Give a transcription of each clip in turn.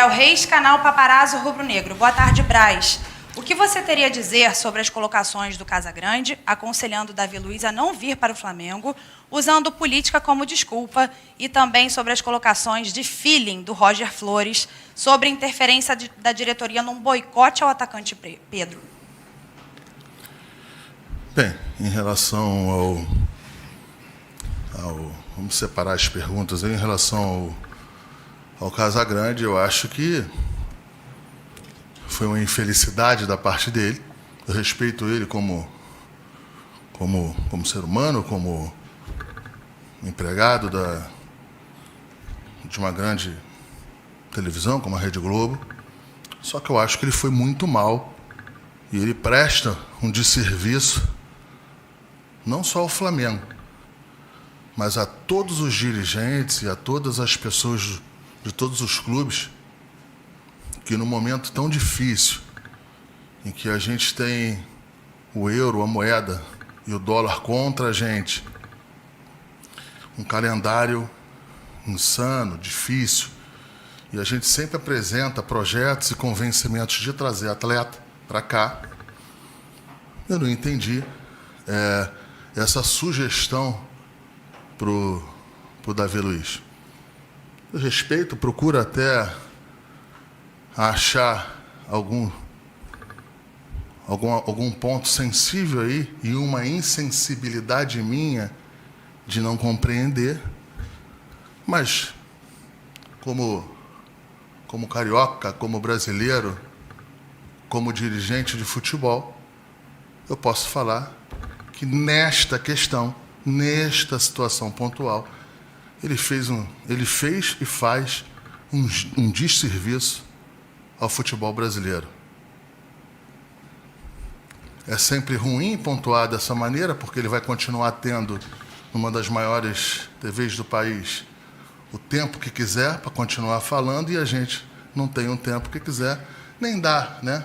Gabriel Reis, canal Paparazzo Rubro Negro. Boa tarde, Braz. O que você teria a dizer sobre as colocações do Casagrande, aconselhando Davi Luiz a não vir para o Flamengo, usando política como desculpa, e também sobre as colocações de feeling do Roger Flores sobre a interferência da diretoria num boicote ao atacante Pedro? Bem, em relação vamos separar as perguntas. Em relação ao Casagrande, eu acho que foi uma infelicidade da parte dele. Eu respeito ele como ser humano, como empregado de uma grande televisão, como a Rede Globo. Só que eu acho que ele foi muito mal e ele presta um desserviço não só ao Flamengo, mas a todos os dirigentes e a todas as pessoas de todos os clubes que, num momento tão difícil, em que a gente tem o euro, a moeda e o dólar contra a gente, um calendário insano, difícil, e a gente sempre apresenta projetos e convencimentos de trazer atleta para cá, eu não entendi essa sugestão para o Davi Luiz. Eu respeito, procuro até achar algum ponto sensível aí e uma insensibilidade minha de não compreender, mas como carioca, como brasileiro, como dirigente de futebol, eu posso falar que nesta questão, nesta situação pontual, ele fez e faz um desserviço ao futebol brasileiro. É sempre ruim pontuar dessa maneira, porque ele vai continuar tendo, numa das maiores TVs do país, o tempo que quiser para continuar falando, e a gente não tem um tempo que quiser, nem dá, né,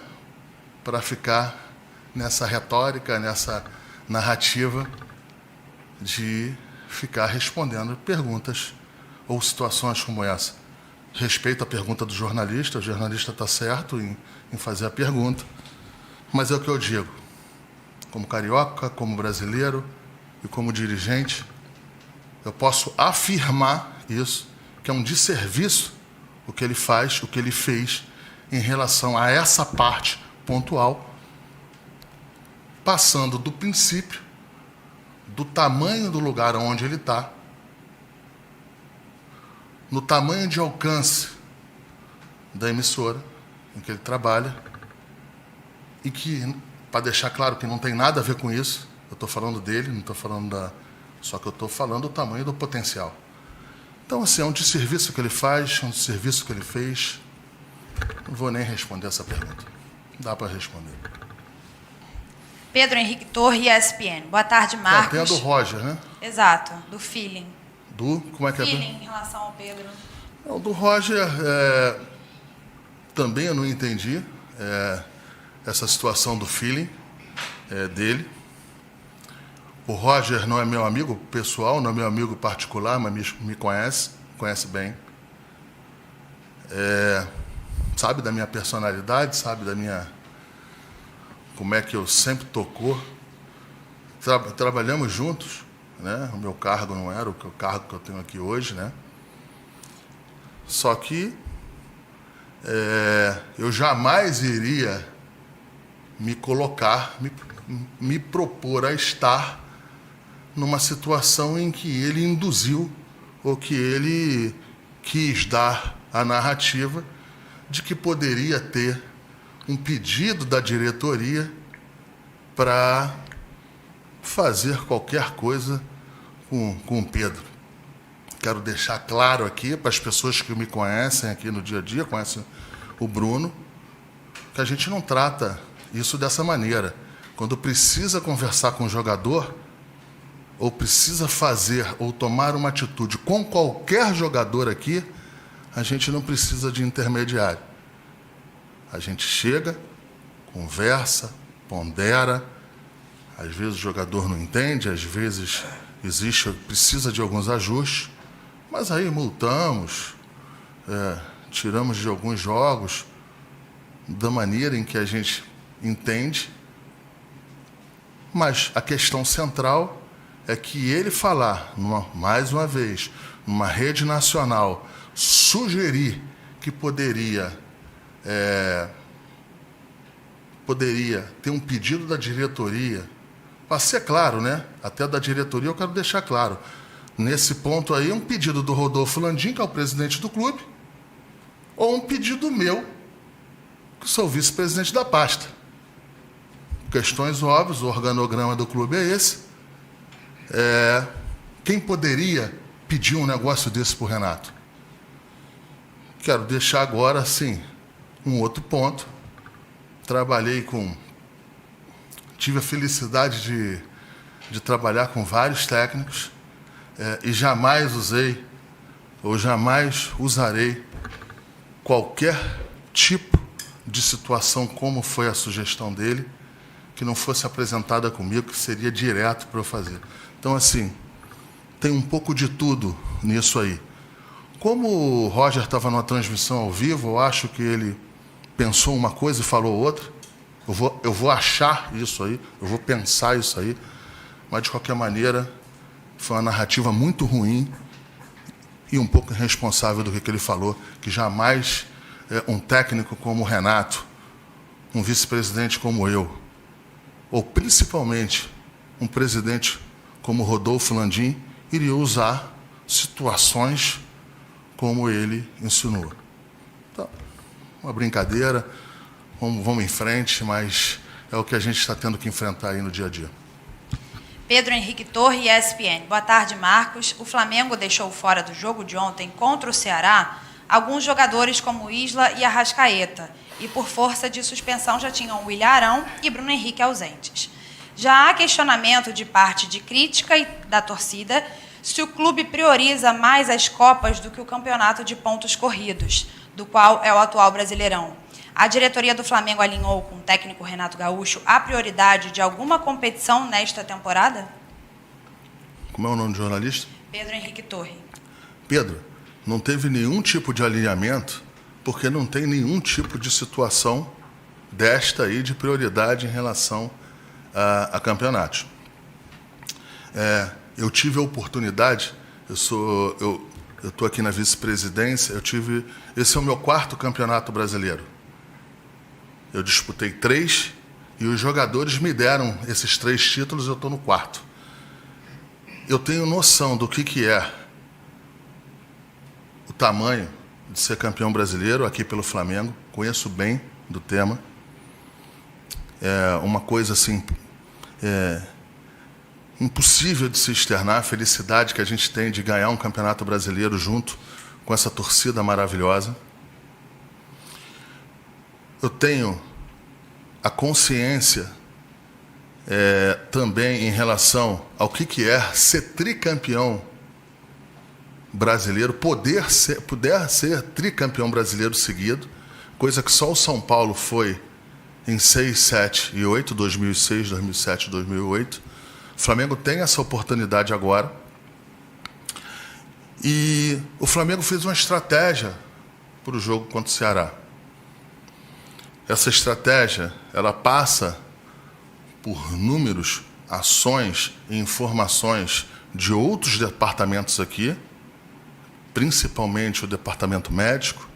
para ficar nessa retórica, nessa narrativa de ficar respondendo perguntas ou situações como essa. Respeito a pergunta do jornalista, o jornalista está certo em fazer a pergunta, mas é o que eu digo, como carioca, como brasileiro e como dirigente, eu posso afirmar isso, que é um desserviço o que ele faz, o que ele fez em relação a essa parte pontual, passando do princípio, do tamanho do lugar onde ele está, no tamanho de alcance da emissora em que ele trabalha, e que, para deixar claro que não tem nada a ver com isso, eu estou falando dele, não estou falando só que eu estou falando do tamanho do potencial. Então, assim, é um desserviço que ele faz, é um desserviço que ele fez. Não vou nem responder essa pergunta. Dá para responder. Pedro Henrique Torre, ESPN. Boa tarde, Marcos. Tem a do Roger, né? Exato, do feeling. Como é que feeling em relação ao Pedro. O do Roger, também eu não entendi essa situação do feeling dele. O Roger não é meu amigo pessoal, não é meu amigo particular, mas me conhece bem. Sabe da minha personalidade, sabe da minha... como é que eu sempre tocou. Trabalhamos juntos, né? O meu cargo não era o cargo que eu tenho aqui hoje, né? Só que eu jamais iria me colocar, me propor a estar numa situação em que ele induziu ou que ele quis dar a narrativa de que poderia ter um pedido da diretoria para fazer qualquer coisa com o Pedro. Quero deixar claro aqui para as pessoas que me conhecem aqui no dia a dia, conhecem o Bruno, que a gente não trata isso dessa maneira. Quando precisa conversar com o jogador, ou precisa fazer ou tomar uma atitude com qualquer jogador aqui, a gente não precisa de intermediário. A gente chega, conversa, pondera, às vezes o jogador não entende, às vezes precisa de alguns ajustes, mas aí multamos, tiramos de alguns jogos da maneira em que a gente entende, mas a questão central é que ele falar, mais uma vez, numa rede nacional, sugerir que poderia ter um pedido da diretoria, para ser claro, né? Até da diretoria eu quero deixar claro. Nesse ponto aí, um pedido do Rodolfo Landim, que é o presidente do clube, ou um pedido meu, que sou vice-presidente da pasta. Questões óbvias, o organograma do clube é esse. Quem poderia pedir um negócio desse para o Renato? Quero deixar agora, sim, um outro ponto. Tive a felicidade de trabalhar com vários técnicos e jamais usei ou jamais usarei qualquer tipo de situação como foi a sugestão dele, que não fosse apresentada comigo, que seria direto para eu fazer. Então, assim, tem um pouco de tudo nisso aí. Como o Roger estava numa transmissão ao vivo, eu acho que ele pensou uma coisa e falou outra. Eu vou achar isso aí, eu vou pensar isso aí, mas, de qualquer maneira, foi uma narrativa muito ruim e um pouco irresponsável do que ele falou, que jamais um técnico como o Renato, um vice-presidente como eu, ou principalmente um presidente como o Rodolfo Landim, iria usar situações como ele insinuou. Então, uma brincadeira, vamos em frente, mas é o que a gente está tendo que enfrentar aí no dia a dia. Pedro Henrique Torre, ESPN. Boa tarde, Marcos. O Flamengo deixou fora do jogo de ontem contra o Ceará alguns jogadores como Isla e Arrascaeta, e por força de suspensão já tinham William Arão e Bruno Henrique ausentes. Já há questionamento de parte de crítica e da torcida se o clube prioriza mais as Copas do que o campeonato de pontos corridos, do qual é o atual Brasileirão. A diretoria do Flamengo alinhou com o técnico Renato Gaúcho a prioridade de alguma competição nesta temporada? Como é o nome do jornalista? Pedro Henrique Torre. Pedro, não teve nenhum tipo de alinhamento, porque não tem nenhum tipo de situação desta aí de prioridade em relação a campeonatos. Eu tive a oportunidade, eu estou aqui na vice-presidência, esse é o meu 4º campeonato brasileiro. Eu disputei 3 e os jogadores me deram esses 3 títulos, eu estou no 4º. Eu tenho noção do que é o tamanho de ser campeão brasileiro aqui pelo Flamengo, conheço bem do tema. É uma coisa assim, impossível de se externar, a felicidade que a gente tem de ganhar um campeonato brasileiro junto com essa torcida maravilhosa. Eu tenho a consciência também em relação ao que é ser tricampeão brasileiro, puder ser tricampeão brasileiro seguido, coisa que só o São Paulo foi em 6, 7 e 8, 2006, 2007, 2008. O Flamengo tem essa oportunidade agora. E o Flamengo fez uma estratégia para o jogo contra o Ceará. Essa estratégia, ela passa por números, ações e informações de outros departamentos aqui, principalmente o departamento médico,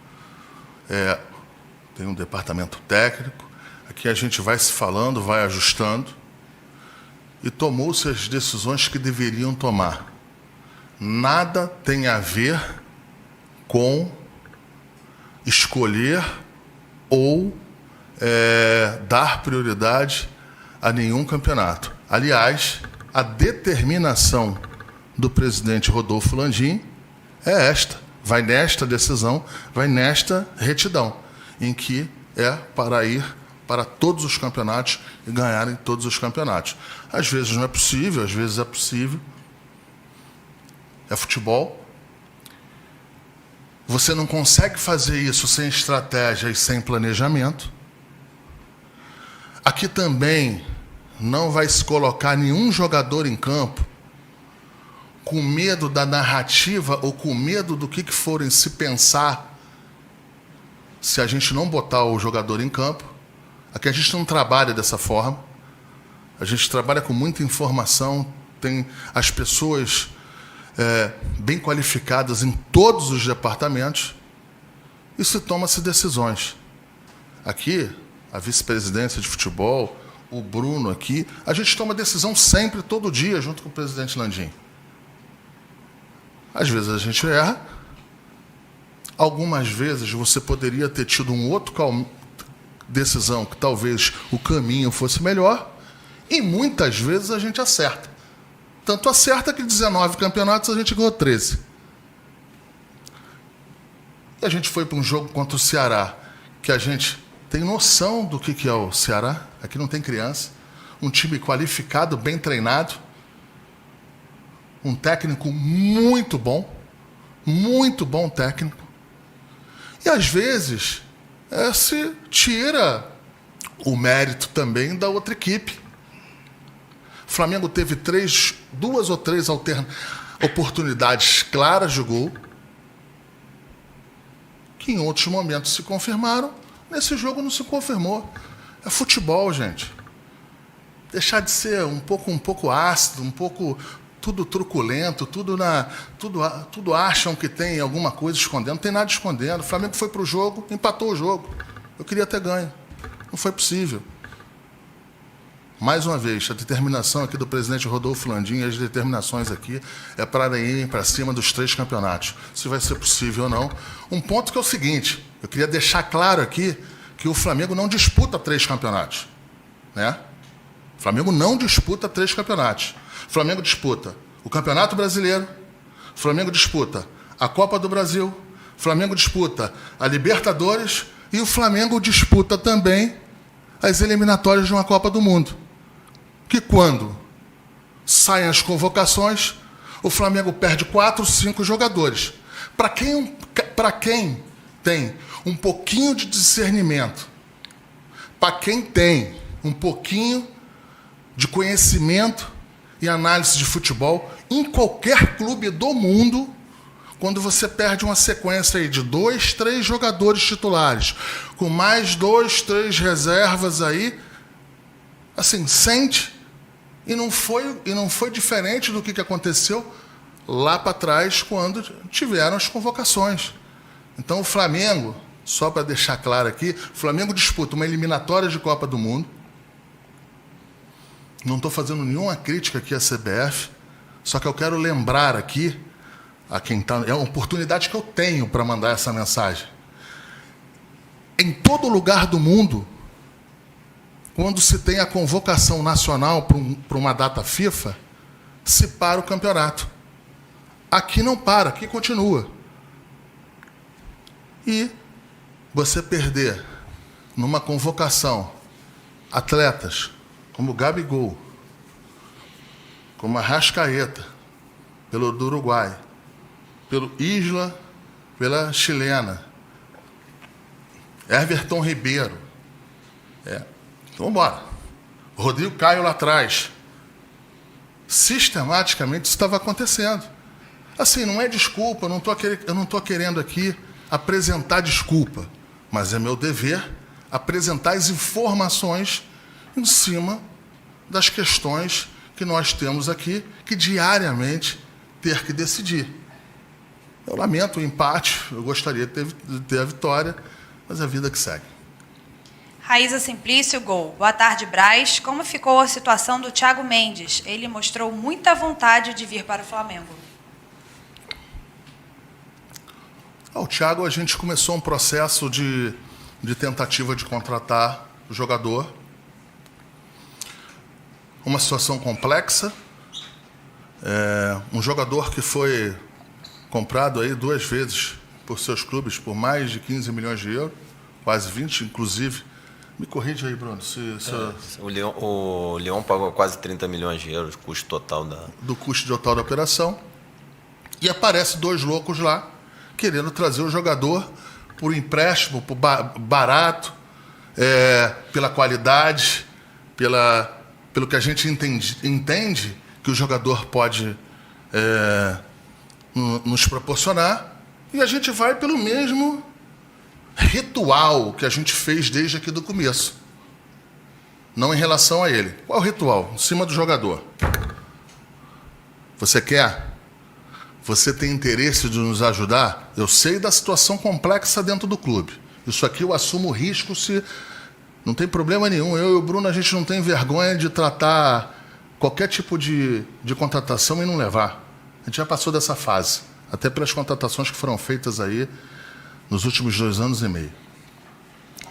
tem um departamento técnico. Aqui a gente vai se falando, vai ajustando, e tomou-se as decisões que deveriam tomar. Nada tem a ver com escolher ou dar prioridade a nenhum campeonato. Aliás, a determinação do presidente Rodolfo Landim é esta, vai nesta decisão, vai nesta retidão, em que é para ir para todos os campeonatos e ganharem todos os campeonatos. Às vezes não é possível, às vezes é possível. É futebol. Você não consegue fazer isso sem estratégia e sem planejamento. Aqui também não vai se colocar nenhum jogador em campo com medo da narrativa ou com medo do que forem se pensar se a gente não botar o jogador em campo. Aqui a gente não trabalha dessa forma. A gente trabalha com muita informação, tem as pessoas bem qualificadas em todos os departamentos e se toma-se decisões. Aqui, a vice-presidência de futebol, o Bruno aqui, a gente toma decisão sempre, todo dia, junto com o presidente Landim. Às vezes a gente erra, algumas vezes você poderia ter tido um outro decisão que talvez o caminho fosse melhor, e muitas vezes a gente acerta. Tanto acerta que 19 campeonatos a gente ganhou 13. E a gente foi para um jogo contra o Ceará, que a gente tem noção do que é o Ceará. Aqui não tem criança. Um time qualificado, bem treinado. Um técnico muito bom técnico. E às vezes se tira o mérito também da outra equipe. O Flamengo teve duas ou três oportunidades claras de gol, que em outros momentos se confirmaram. Nesse jogo não se confirmou. É futebol, gente. Deixar de ser um pouco ácido, um pouco tudo truculento, tudo acham que tem alguma coisa escondendo. Não tem nada escondendo. O Flamengo foi para o jogo, empatou o jogo. Eu queria ter ganho. Não foi possível. Mais uma vez, a determinação aqui do presidente Rodolfo Landim e as determinações aqui é para irem para cima dos 3 campeonatos. Se vai ser possível ou não. Um ponto que é o seguinte, eu queria deixar claro aqui que o Flamengo não disputa 3 campeonatos. Né? O Flamengo não disputa 3 campeonatos. O Flamengo disputa o Campeonato Brasileiro, o Flamengo disputa a Copa do Brasil, o Flamengo disputa a Libertadores e o Flamengo disputa também as eliminatórias de uma Copa do Mundo. Que quando saem as convocações, o Flamengo perde 4, 5 jogadores. Para quem tem um pouquinho de discernimento, para quem tem um pouquinho de conhecimento e análise de futebol, em qualquer clube do mundo, quando você perde uma sequência aí de 2, 3 jogadores titulares, com mais 2, 3 reservas aí, assim, sente. E não foi diferente do que aconteceu lá para trás, quando tiveram as convocações. Então, o Flamengo, só para deixar claro aqui, o Flamengo disputa uma eliminatória de Copa do Mundo. Não estou fazendo nenhuma crítica aqui à CBF, só que eu quero lembrar aqui a quem está. É uma oportunidade que eu tenho para mandar essa mensagem. Em todo lugar do mundo, quando se tem a convocação nacional para uma data FIFA, se para o campeonato. Aqui não para, aqui continua. E você perder numa convocação atletas como Gabigol, como Arrascaeta, do Uruguai, pelo Isla, pela chilena, Everton Ribeiro. Então, vamos embora. Rodrigo Caio lá atrás. Sistematicamente isso estava acontecendo. Assim, não é desculpa, eu não estou querendo aqui apresentar desculpa, mas é meu dever apresentar as informações em cima das questões que nós temos aqui, que diariamente ter que decidir. Eu lamento o empate, eu gostaria de ter a vitória, mas é a vida que segue. Raíza Simplício, gol. Boa tarde, Braz. Como ficou a situação do Thiago Mendes? Ele mostrou muita vontade de vir para o Flamengo. O Thiago, a gente começou um processo de tentativa de contratar o jogador. Uma situação complexa. Um jogador que foi comprado aí 2 vezes por seus clubes por mais de 15 milhões de euros, quase 20, inclusive. Me corrige aí, Bruno. O Lyon pagou quase 30 milhões de euros, custo total do custo total da operação. E aparece 2 loucos lá, querendo trazer o jogador por empréstimo, por barato, pela qualidade, pelo que a gente entende que o jogador pode nos proporcionar. E a gente vai pelo mesmo ritual que a gente fez desde aqui do começo. Não em relação a ele. Qual é o ritual? Em cima do jogador. Você quer? Você tem interesse de nos ajudar? Eu sei da situação complexa dentro do clube. Isso aqui eu assumo o risco se... Não tem problema nenhum. Eu e o Bruno, a gente não tem vergonha de tratar qualquer tipo de contratação e não levar. A gente já passou dessa fase. Até pelas contratações que foram feitas aí nos últimos 2 anos e meio.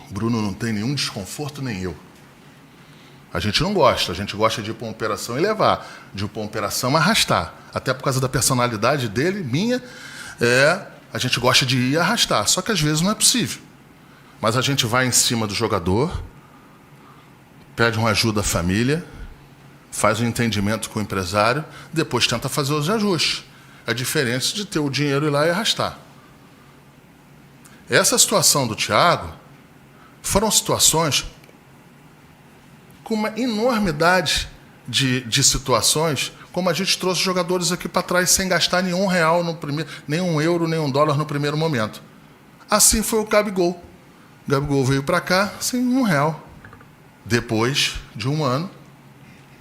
O Bruno não tem nenhum desconforto, nem eu. A gente não gosta. A gente gosta de ir para uma operação e levar. De ir para uma operação e arrastar. Até por causa da personalidade dele, minha, a gente gosta de ir e arrastar. Só que às vezes não é possível. Mas a gente vai em cima do jogador, pede uma ajuda à família, faz um entendimento com o empresário, depois tenta fazer os ajustes. A diferença de ter o dinheiro ir lá e arrastar. Essa situação do Thiago foram situações com uma enormidade de situações, como a gente trouxe jogadores aqui para trás sem gastar nenhum real, nem um euro, nem um dólar no primeiro momento. Assim foi o Gabigol. O Gabigol veio para cá sem R$1. Depois de 1 ano,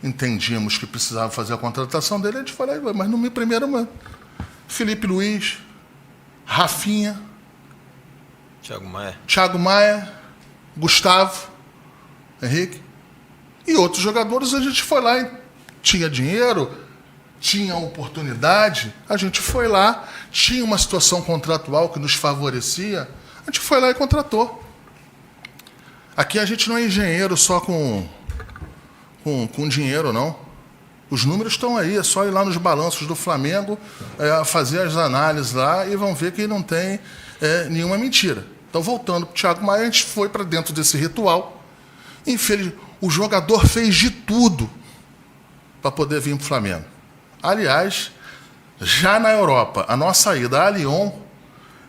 entendíamos que precisava fazer a contratação dele, a gente falou, mas no meu primeiro ano. Felipe Luiz, Rafinha, Thiago Maia, Gustavo, Henrique e outros jogadores. A gente foi lá e tinha dinheiro, tinha oportunidade, a gente foi lá, tinha uma situação contratual que nos favorecia, a gente foi lá e contratou. Aqui a gente não é engenheiro só com dinheiro, não. Os números estão aí, é só ir lá nos balanços do Flamengo, fazer as análises lá e vão ver que não tem nenhuma mentira. Então, voltando para o Thiago Maia, a gente foi para dentro desse ritual. Infelizmente, o jogador fez de tudo para poder vir para o Flamengo. Aliás, já na Europa, a nossa ida a Lyon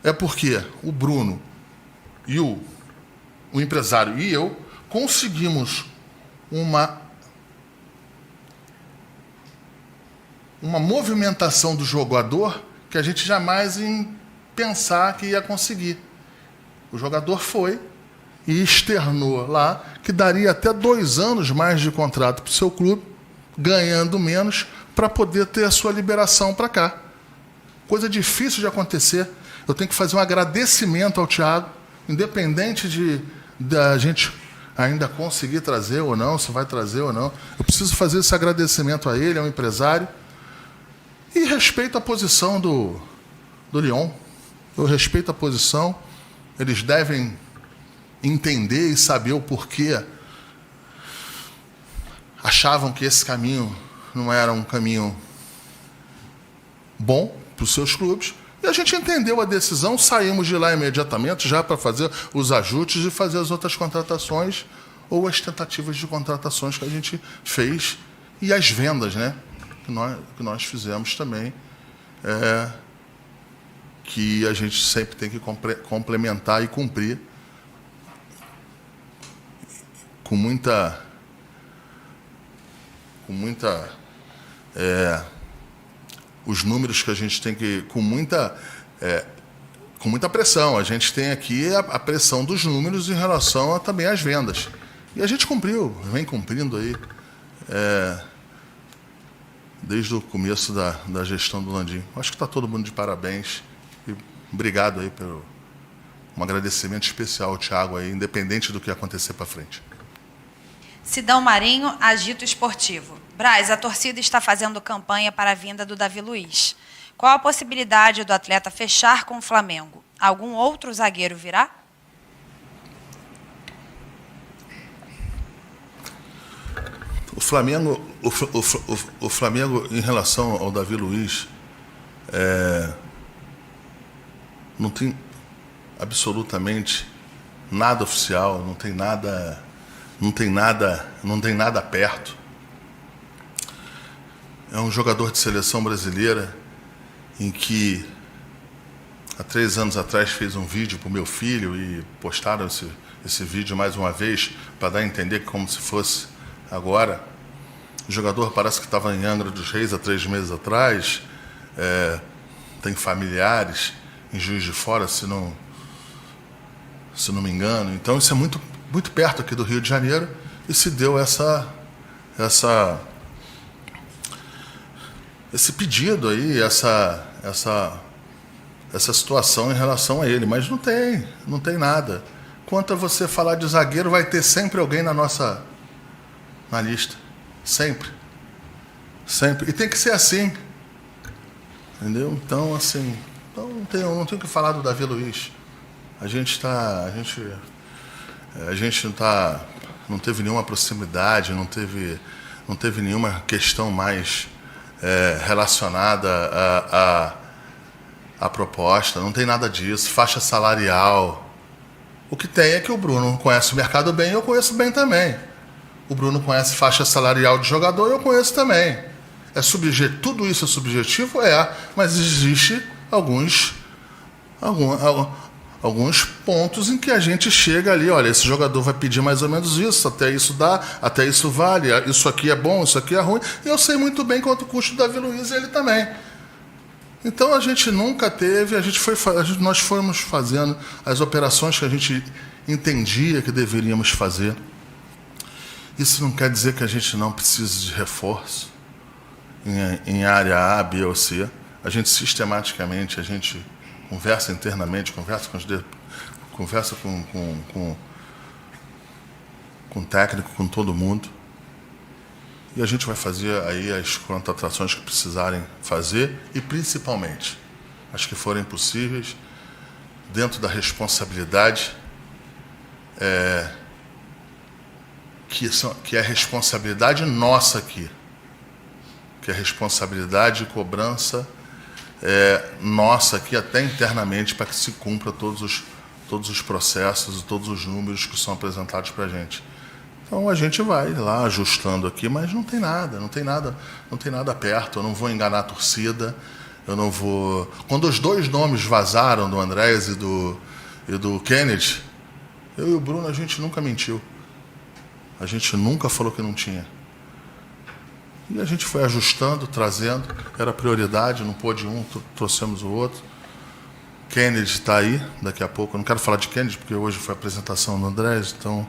é porque o Bruno e o empresário e eu conseguimos uma movimentação do jogador que a gente jamais ia pensar que ia conseguir. O jogador foi e externou lá que daria até 2 anos mais de contrato para o seu clube, ganhando menos, para poder ter a sua liberação para cá. Coisa difícil de acontecer. Eu tenho que fazer um agradecimento ao Thiago, independente da gente ainda conseguir trazer ou não, se vai trazer ou não. Eu preciso fazer esse agradecimento a ele, ao empresário. E respeito a posição do Lyon. Eu respeito a posição. Eles devem entender e saber o porquê achavam que esse caminho não era um caminho bom para os seus clubes. E a gente entendeu a decisão, saímos de lá imediatamente já para fazer os ajustes e fazer as outras contratações ou as tentativas de contratações que a gente fez e as vendas, né, que nós fizemos também, que a gente sempre tem que complementar e cumprir com muita os números que a gente tem que... com muita pressão. A gente tem aqui a pressão dos números em relação também às vendas. E a gente cumpriu, vem cumprindo aí, desde o começo da gestão do Landim. Acho que está todo mundo de parabéns. E obrigado aí pelo um agradecimento especial ao Thiago aí, independente do que acontecer para frente. Sidão Marinho, Agito Esportivo. Braz, a torcida está fazendo campanha para a vinda do Davi Luiz. Qual a possibilidade do atleta fechar com o Flamengo? Algum outro zagueiro virá? O Flamengo, em relação ao Davi Luiz, não tem absolutamente nada oficial, não tem nada perto. É um jogador de seleção brasileira em que há 3 anos atrás fez um vídeo para o meu filho e postaram esse vídeo mais uma vez para dar a entender que como se fosse agora. O jogador parece que estava em Angra dos Reis há 3 meses atrás, tem familiares em Juiz de Fora, se se não me engano. Então isso é muito, muito perto aqui do Rio de Janeiro e se deu esse pedido aí, essa situação em relação a ele. Mas não tem nada. Quanto a você falar de zagueiro, vai ter sempre alguém na lista. Sempre. Sempre. E tem que ser assim. Entendeu? Então, assim, não tenho o que falar do Davi Luiz. A gente não teve nenhuma proximidade, não teve nenhuma questão mais relacionada à proposta, não tem nada disso, faixa salarial. O que tem é que o Bruno conhece o mercado bem e eu conheço bem também. O Bruno conhece faixa salarial de jogador e eu conheço também. Tudo isso é subjetivo? Mas existe alguns pontos em que a gente chega ali, olha, esse jogador vai pedir mais ou menos isso, até isso dá, até isso vale, isso aqui é bom, isso aqui é ruim, e eu sei muito bem quanto custa o Davi Luiz e ele também. Então a gente nunca teve, nós fomos fazendo as operações que a gente entendia que deveríamos fazer. Isso não quer dizer que a gente não precise de reforço em área A, B ou C. A gente sistematicamente, conversa internamente, conversa com o técnico, com todo mundo. E a gente vai fazer aí as contratações que precisarem fazer e, principalmente, as que forem possíveis, dentro da responsabilidade que é a responsabilidade nossa aqui, que é a responsabilidade e cobrança nossa aqui, até internamente, para que se cumpra todos os processos e todos os números que são apresentados para a gente. Então a gente vai lá ajustando aqui, mas não tem nada perto. Eu não vou enganar a torcida, eu não vou. Quando os dois nomes vazaram, do Andréas e do Kennedy, eu e o Bruno, a gente nunca mentiu. A gente nunca falou que não tinha. E a gente foi ajustando, trazendo, era prioridade, não pôde um, trouxemos o outro. Kennedy está aí, daqui a pouco. Eu não quero falar de Kennedy, porque hoje foi a apresentação do Andrés, então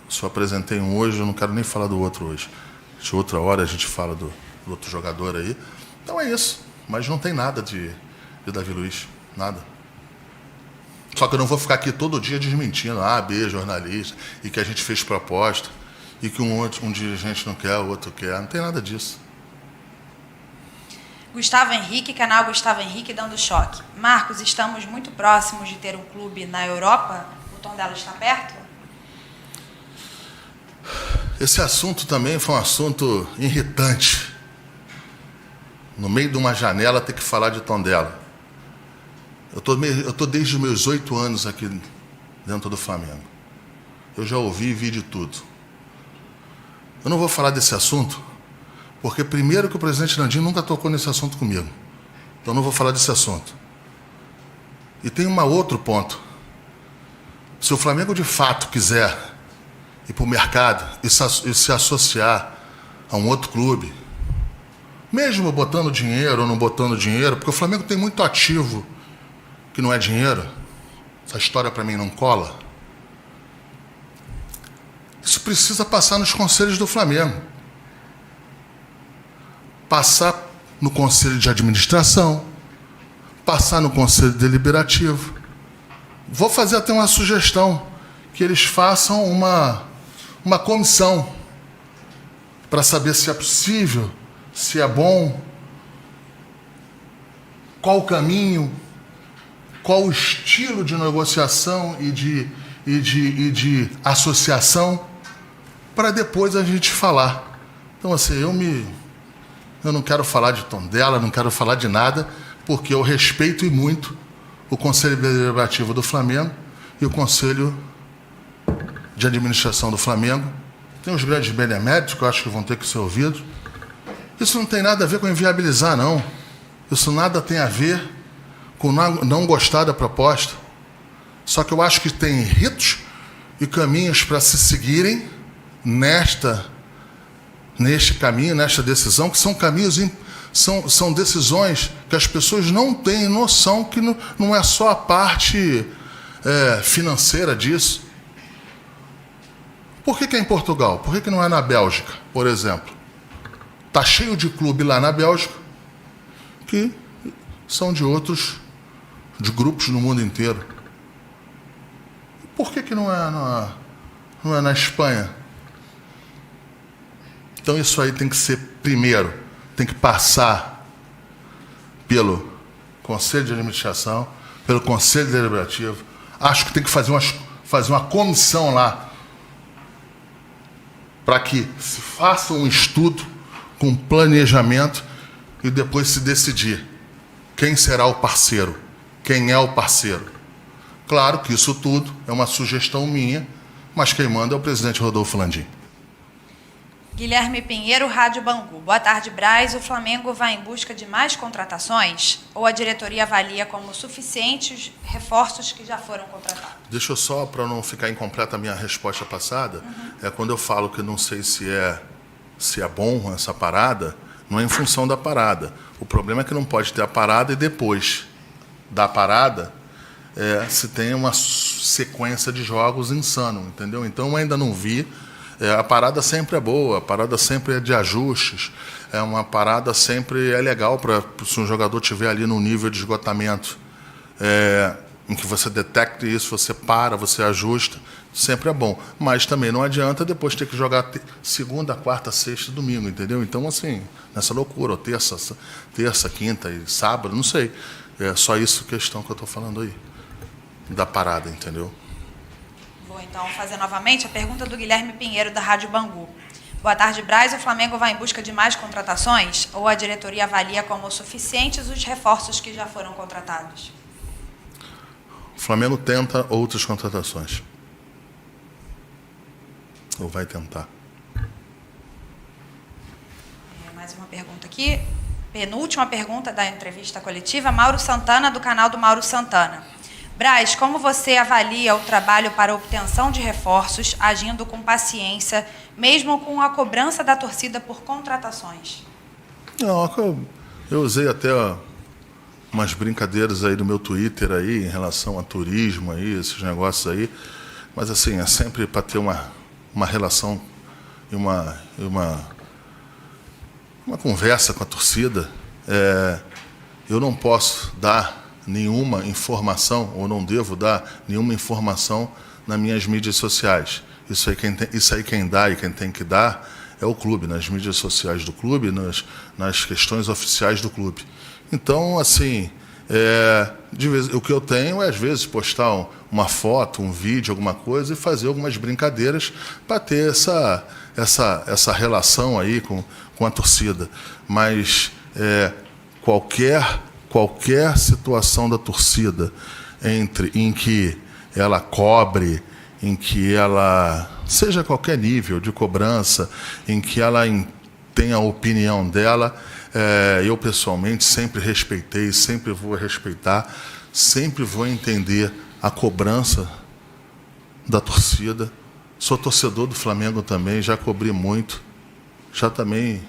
só apresentei um hoje, eu não quero nem falar do outro hoje. De outra hora a gente fala do outro jogador aí. Então é isso, mas não tem nada de Davi Luiz, nada. Só que eu não vou ficar aqui todo dia desmentindo A, B, jornalista, e que a gente fez proposta, e que um dirigente não quer, o outro quer. Não tem nada disso. Gustavo Henrique, canal Gustavo Henrique dando choque. Marcos, estamos muito próximos de ter um clube na Europa? O Tondela está perto? Esse assunto também foi um assunto irritante. No meio de uma janela ter que falar de Tondela. Eu tô desde os meus 8 anos aqui dentro do Flamengo. Eu já ouvi e vi de tudo. Eu não vou falar desse assunto, porque primeiro que o presidente Landim nunca tocou nesse assunto comigo. Então eu não vou falar desse assunto. E tem um outro ponto. Se o Flamengo de fato quiser ir para o mercado e se associar a um outro clube, mesmo botando dinheiro ou não botando dinheiro, porque o Flamengo tem muito ativo que não é dinheiro, essa história para mim não cola. Isso precisa passar nos conselhos do Flamengo. Passar no conselho de administração, passar no conselho deliberativo. Vou fazer até uma sugestão, que eles façam uma comissão para saber se é possível, se é bom, qual o caminho, qual o estilo de negociação e de associação, para depois a gente falar. Então, assim, eu não quero falar de Tondela, não quero falar de nada, porque eu respeito e muito o Conselho Deliberativo do Flamengo e o Conselho de Administração do Flamengo. Tem os grandes beneméritos que eu acho que vão ter que ser ouvidos. Isso não tem nada a ver com inviabilizar, não. Isso nada tem a ver com não gostar da proposta. Só que eu acho que tem ritos e caminhos para se seguirem neste caminho, nesta decisão, que são caminhos, são decisões que as pessoas não têm noção, que não é só a parte financeira disso. Por que é em Portugal? Por que não é na Bélgica, por exemplo? Está cheio de clube lá na Bélgica que são de grupos no mundo inteiro. Por que não é na Espanha? Então isso aí tem que ser, primeiro, tem que passar pelo Conselho de Administração, pelo Conselho Deliberativo. Acho que tem que fazer uma comissão lá para que se faça um estudo com planejamento e depois se decidir quem será o parceiro, quem é o parceiro. Claro que isso tudo é uma sugestão minha, mas quem manda é o presidente Rodolfo Landim. Guilherme Pinheiro, Rádio Bangu. Boa tarde, Braz. O Flamengo vai em busca de mais contratações ou a diretoria avalia como suficientes reforços que já foram contratados? Deixa eu só, para não ficar incompleta a minha resposta passada, quando eu falo que não sei se é bom essa parada, não é em função da parada. O problema é que não pode ter a parada e depois da parada se tem uma sequência de jogos insano, entendeu? Então eu ainda não vi. A parada sempre é boa, a parada sempre é de ajustes, uma parada sempre é legal para se um jogador estiver ali num nível de esgotamento em que você detecta isso, você para, você ajusta, sempre é bom. Mas também não adianta depois ter que jogar segunda, quarta, sexta e domingo, entendeu? Então, assim, nessa loucura, ou terça, quinta e sábado, não sei. É só isso questão que eu estou falando aí, da parada, entendeu? Vou então fazer novamente a pergunta do Guilherme Pinheiro, da Rádio Bangu. Boa tarde, Braz. O Flamengo vai em busca de mais contratações ou a diretoria avalia como suficientes os reforços que já foram contratados? O Flamengo tenta outras contratações. Ou vai tentar. Mais uma pergunta aqui. Penúltima pergunta da entrevista coletiva. Mauro Santana, do canal do Mauro Santana. Braz, como você avalia o trabalho para a obtenção de reforços, agindo com paciência, mesmo com a cobrança da torcida por contratações? Não, eu usei até umas brincadeiras aí no meu Twitter aí, em relação a turismo aí, esses negócios aí, mas assim, é sempre para ter uma relação e uma conversa com a torcida. Eu não posso dar nenhuma informação, ou não devo dar nenhuma informação nas minhas mídias sociais. Isso aí quem dá e quem tem que dar é o clube, nas mídias sociais do clube, nas questões oficiais do clube. Então, assim, o que eu tenho é, às vezes, postar uma foto, um vídeo, alguma coisa, e fazer algumas brincadeiras para ter essa relação aí com a torcida. Mas qualquer situação da torcida em que ela cobre, em que ela, seja qualquer nível de cobrança, em que ela tenha a opinião dela, eu pessoalmente sempre respeitei, sempre vou respeitar, sempre vou entender a cobrança da torcida. Sou torcedor do Flamengo também, já cobri muito, já também,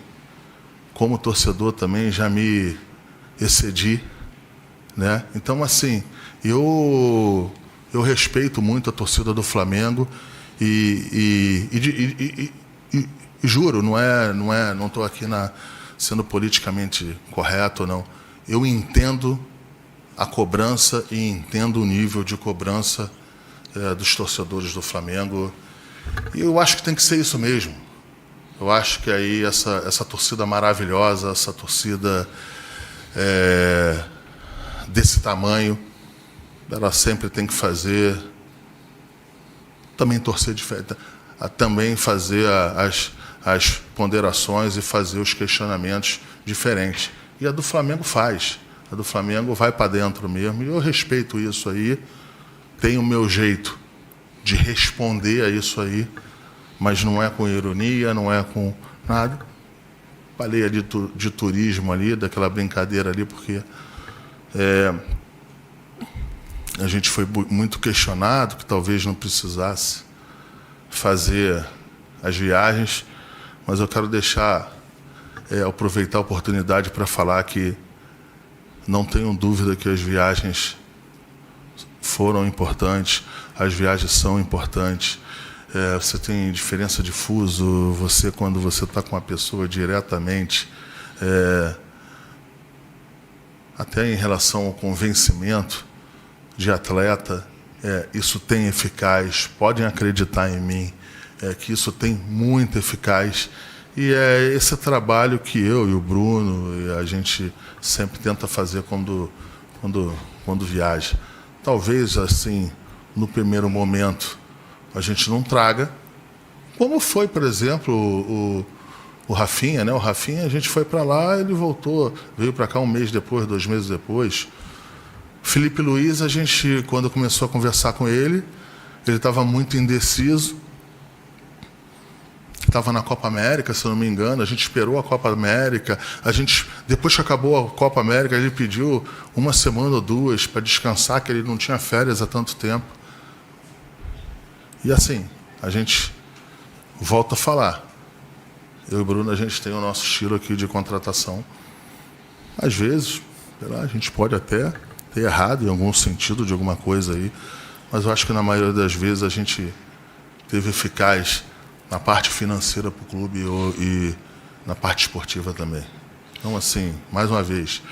como torcedor também, já me excedi, né? Então, assim, eu respeito muito a torcida do Flamengo e juro, não estou aqui sendo politicamente correto, não. Eu entendo a cobrança e entendo o nível de cobrança dos torcedores do Flamengo, e eu acho que tem que ser isso mesmo. Eu acho que aí essa torcida maravilhosa, essa torcida desse tamanho, ela sempre tem que fazer, também torcer diferente, também fazer as ponderações e fazer os questionamentos diferentes. E a do Flamengo faz. A do Flamengo vai para dentro mesmo. E eu respeito isso aí. Tenho o meu jeito de responder a isso aí, mas não é com ironia, não é com nada. Falei ali de turismo ali, daquela brincadeira ali, porque a gente foi muito questionado que talvez não precisasse fazer as viagens, mas eu quero aproveitar a oportunidade para falar que não tenho dúvida que as viagens foram importantes, as viagens são importantes. Você tem diferença de fuso, quando você está com uma pessoa diretamente, até em relação ao convencimento de atleta, isso tem eficaz, podem acreditar em mim, que isso tem muito eficaz. E é esse trabalho que eu e o Bruno, a gente sempre tenta fazer quando viaja. Talvez, assim, no primeiro momento, a gente não traga, como foi, por exemplo, o Rafinha, né? O Rafinha, a gente foi para lá, ele voltou, veio para cá um mês depois, 2 meses depois. Felipe Luiz, a gente, quando começou a conversar com ele estava muito indeciso. Estava na Copa América, se eu não me engano, a gente esperou a Copa América, depois que acabou a Copa América, ele pediu 1 semana ou 2 para descansar, que ele não tinha férias há tanto tempo. E assim, a gente volta a falar. Eu e o Bruno, a gente tem o nosso estilo aqui de contratação. Às vezes, sei lá, a gente pode até ter errado em algum sentido de alguma coisa aí, mas eu acho que na maioria das vezes a gente teve eficaz na parte financeira para o clube e na parte esportiva também. Então, assim, mais uma vez,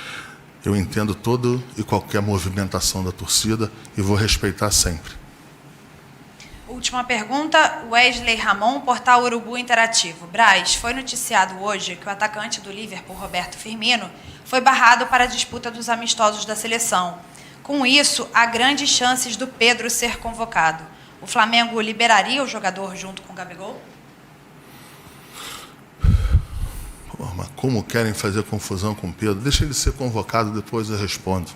eu entendo toda e qualquer movimentação da torcida e vou respeitar sempre. Última pergunta, Wesley Ramon, Portal Urubu Interativo. Braz, foi noticiado hoje que o atacante do Liverpool, Roberto Firmino, foi barrado para a disputa dos amistosos da seleção. Com isso, há grandes chances do Pedro ser convocado. O Flamengo liberaria o jogador junto com o Gabigol? Mas como querem fazer confusão com o Pedro? Deixa ele ser convocado, depois eu respondo.